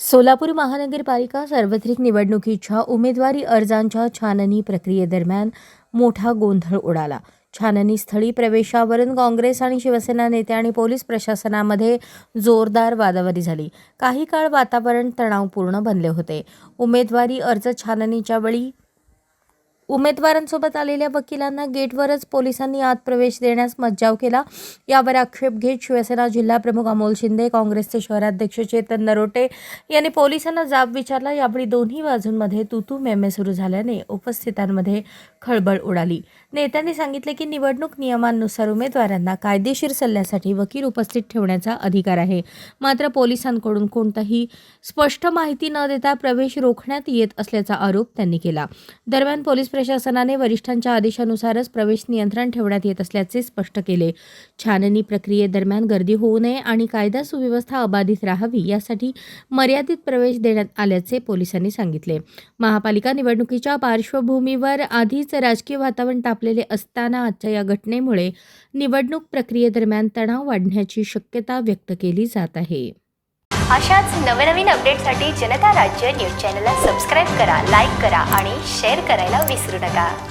सोलापूर महानगरपालिका सार्वत्रिक निवडणुकीच्या उमेदवारी अर्जांच्या छाननी प्रक्रियेदरम्यान मोठा गोंधळ उडाला. छाननी स्थळी प्रवेशावरून काँग्रेस आणि शिवसेना नेते आणि पोलीस प्रशासनामध्ये जोरदार वादावादी झाली. काही काळ वातावरण तणावपूर्ण बनले होते. उमेदवारी अर्ज छाननीच्या वेळी उमेदवारांसोबत आलेल्या वकिलांना गेटवरच पोलिसांनी आत प्रवेश देण्यास मज्जाव केला. यावर आक्षेप घेत शिवसेना जिल्हाप्रमुख अमोल शिंदे, काँग्रेसचे शहराध्यक्ष चेतन नरोटे यांनी पोलिसांना जाब विचारला. यावेळी दोन्ही बाजूंमध्ये तू-तू-मैं-मैं सुरू झाल्याने उपस्थितांमध्ये खळबळ उडाली. नेत्यांनी सांगितले की निवडणूक नियमांनुसार उमेदवारांना कायदेशीर सल्ल्यासाठी वकील उपस्थित ठेवण्याचा अधिकार आहे. मात्र पोलिसांकडून कोणताही स्पष्ट माहिती न देता प्रवेश रोखण्यात येत असल्याचा आरोप त्यांनी केला. दरम्यान पोलीस प्रशासनाने वरिष्ठांच्या आदेशानुसारच प्रवेश नियंत्रण ठेवण्यात येत असल्याचे स्पष्ट केले. छाननी प्रक्रियेदरम्यान गर्दी होऊ नये आणि कायदा सुव्यवस्था अबाधित राहावी यासाठी मर्यादित प्रवेश देण्यात आल्याचे पोलिसांनी सांगितले. महापालिका निवडणुकीच्या पार्श्वभूमीवर आधीच राजकीय वातावरण तापलेले असताना आजच्या या घटनेमुळे निवडणूक प्रक्रियेदरम्यान तणाव वाढण्याची शक्यता व्यक्त केली जात आहे. अशाच नवनवीन अपडेटसाठी जनता राज्य न्यूज चॅनलला सबस्क्राईब करा, लाईक करा आणि शेअर करायला विसरू नका.